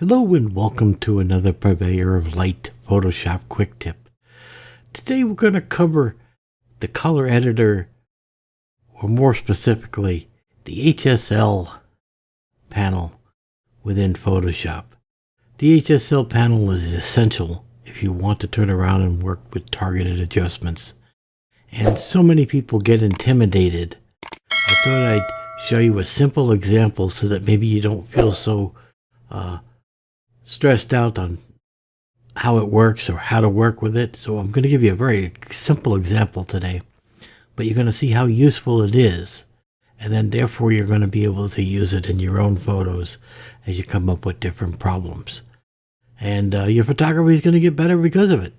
Hello and welcome to another Purveyor of Light Photoshop Quick Tip. Today we're going to cover the color editor, or more specifically, the HSL panel within Photoshop. The HSL panel is essential if you want to turn around and work with targeted adjustments. And so many people get intimidated. I thought I'd show you a simple example so that maybe you don't feel so stressed out on how it works or how to work with it. So I'm going to give you a very simple example today, but you're going to see how useful it is, and then therefore you're going to be able to use it in your own photos as you come up with different problems, and your photography is going to get better because of it.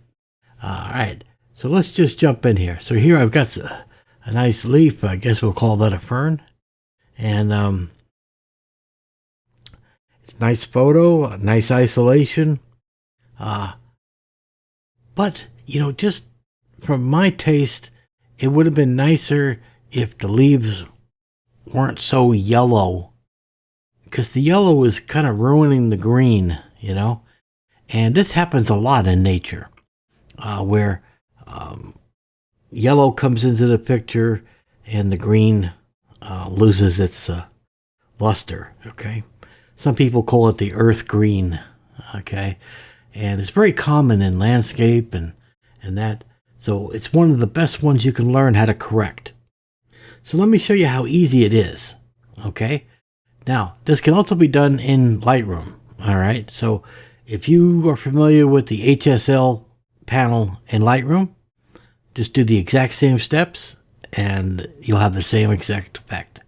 All right, so let's just jump in here. So here I've got a nice leaf. I guess we'll call that a fern, and it's a nice photo, a nice isolation. But, just from my taste, it would have been nicer if the leaves weren't so yellow, because the yellow is kind of ruining the green, And this happens a lot in nature, where yellow comes into the picture and the green loses its luster, okay? Some people call it the earth green, okay? And it's very common in landscape and that. So it's one of the best ones you can learn how to correct. So let me show you how easy it is, okay? Now, this can also be done in Lightroom, all right? So if you are familiar with the HSL panel in Lightroom, just do the exact same steps and you'll have the same exact effect.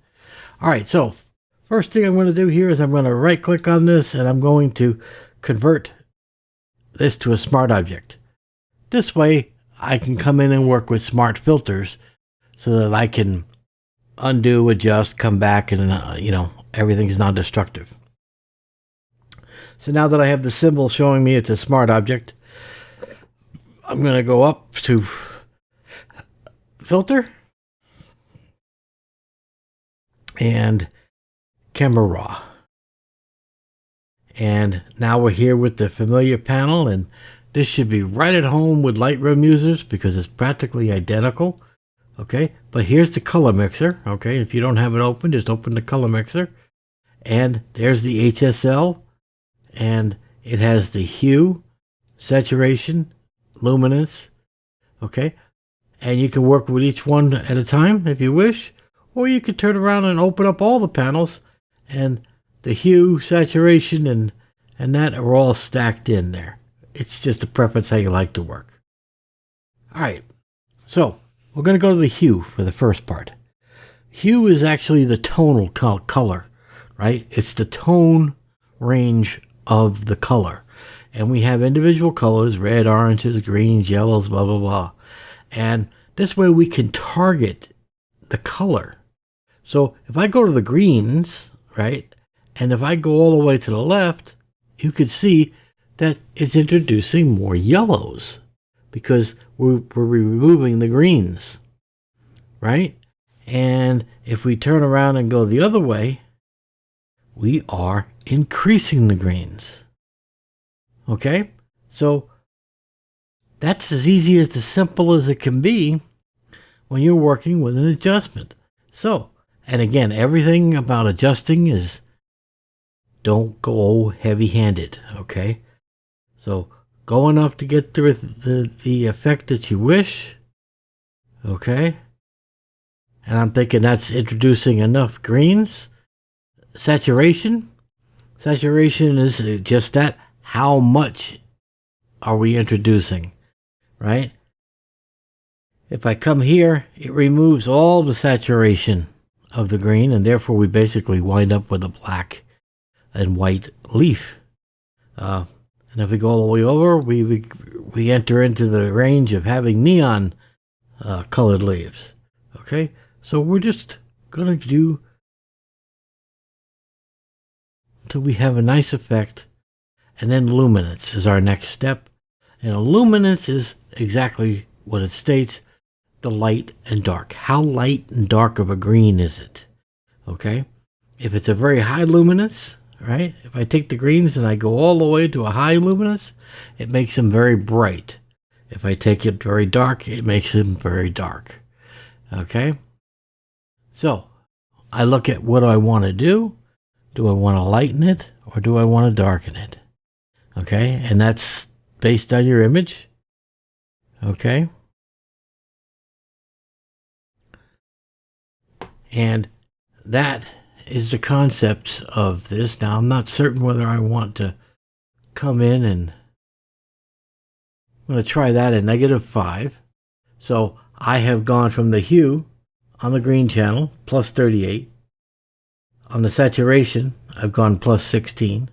All right, so first thing I'm going to do here is I'm going to right click on this and I'm going to convert this to a smart object. This way I can come in and work with smart filters so that I can undo, adjust, come back, and everything's non-destructive. So now that I have the symbol showing me it's a smart object, I'm going to go up to filter and camera raw. And now we're here with the familiar panel, and this should be right at home with Lightroom users because it's practically identical. Okay, but here's the color mixer. Okay, if you don't have it open, just open the color mixer, and there's the HSL, and it has the hue, saturation, luminance. Okay, and you can work with each one at a time if you wish, or you could turn around and open up all the panels, and the hue, saturation, and that are all stacked in there. It's just a preference how you like to work. All right, so we're going to go to the hue for the first part. Hue is actually the tonal color, right? It's the tone range of the color. And we have individual colors, red, oranges, greens, yellows, blah, blah, blah. And this way we can target the color. So if I go to the greens, right? And if I go all the way to the left, you could see that it's introducing more yellows because we're removing the greens, right? And if we turn around and go the other way, we are increasing the greens. Okay? So that's as easy as simple as it can be when you're working with an adjustment. So, and again, everything about adjusting is don't go heavy-handed, okay? So go enough to get the effect that you wish, okay? And I'm thinking that's introducing enough greens. Saturation is just that. How much are we introducing, right? If I come here, it removes all the saturation of the green, and therefore we basically wind up with a black and white leaf. And if we go all the way over, we enter into the range of having neon colored leaves. Okay, so we're just going to do until we have a nice effect, and then luminance is our next step. And luminance is exactly what it states, the light and dark. How light and dark of a green is it? Okay, if it's a very high luminance, right? If I take the greens and I go all the way to a high luminous, it makes them very bright. If I take it very dark, it makes them very dark. Okay? So, I look at what do I want to do. Do I want to lighten it or do I want to darken it? Okay? And that's based on your image. Okay? And that is the concept of this. Now, I'm not certain whether I want to come in and I'm going to try that at -5. So I have gone from the hue on the green channel, plus 38. On the saturation, I've gone plus 16.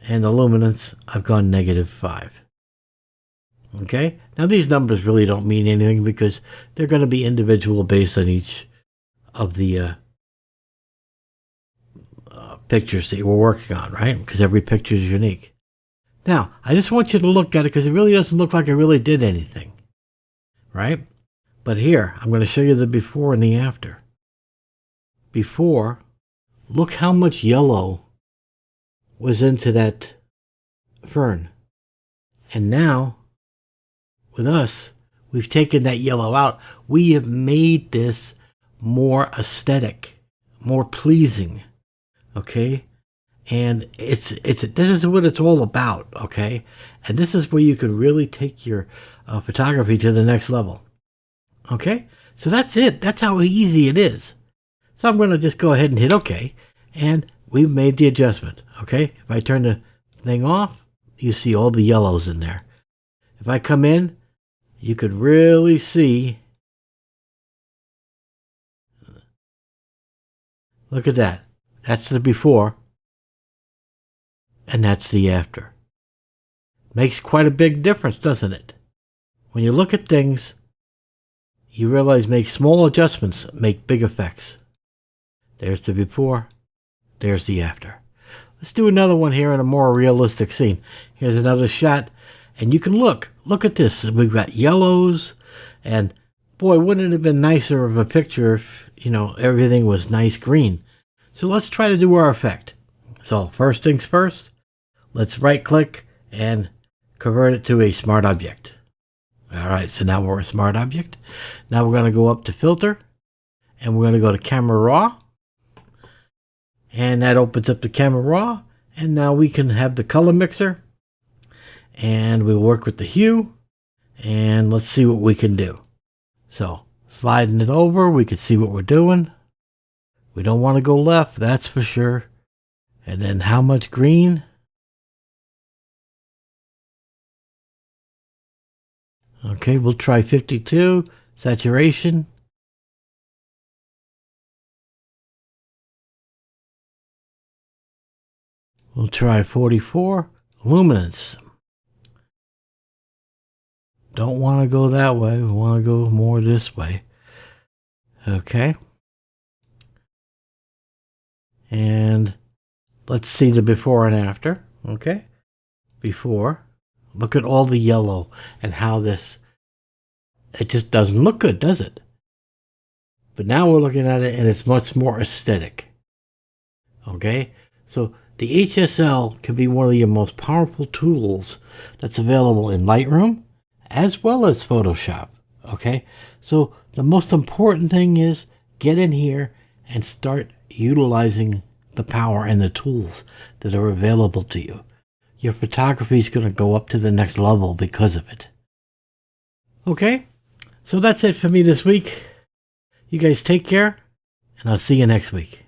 And the luminance, I've gone -5. Okay? Now, these numbers really don't mean anything because they're going to be individual based on each of the pictures that you were working on, right? Because every picture is unique. Now, I just want you to look at it because it really doesn't look like I really did anything, right? But here, I'm going to show you the before and the after. Before, look how much yellow was into that fern. And now, with us, we've taken that yellow out. We have made this more aesthetic, more pleasing, okay? And this is what it's all about, okay? And this is where you can really take your photography to the next level, okay? So that's it. That's how easy it is. So I'm going to just go ahead and hit OK, and we've made the adjustment, okay? If I turn the thing off, you see all the yellows in there. If I come in, you could really see. Look at that. That's the before. And that's the after. Makes quite a big difference, doesn't it? When you look at things, you realize make small adjustments make big effects. There's the before. There's the after. Let's do another one here in a more realistic scene. Here's another shot. And you can look at this. We've got yellows, and boy, wouldn't it have been nicer of a picture if, everything was nice green. So let's try to do our effect. So first things first, let's right click and convert it to a smart object. All right, so now we're a smart object. Now we're going to go up to filter, and we're going to go to camera raw. And that opens up the camera raw, and now we can have the color mixer. And we'll work with the hue, and let's see what we can do. So, sliding it over, we can see what we're doing. We don't want to go left, that's for sure. And then how much green? Okay, we'll try 52, saturation. We'll try 44, luminance. Don't want to go that way. We want to go more this way. Okay. And let's see the before and after. Okay. Before. Look at all the yellow and how it just doesn't look good, does it? But now we're looking at it and it's much more aesthetic. Okay. So the HSL can be one of your most powerful tools that's available in Lightroom, as well as Photoshop, okay? So the most important thing is get in here and start utilizing the power and the tools that are available to you. Your photography is going to go up to the next level because of it. Okay? So that's it for me this week. You guys take care, and I'll see you next week.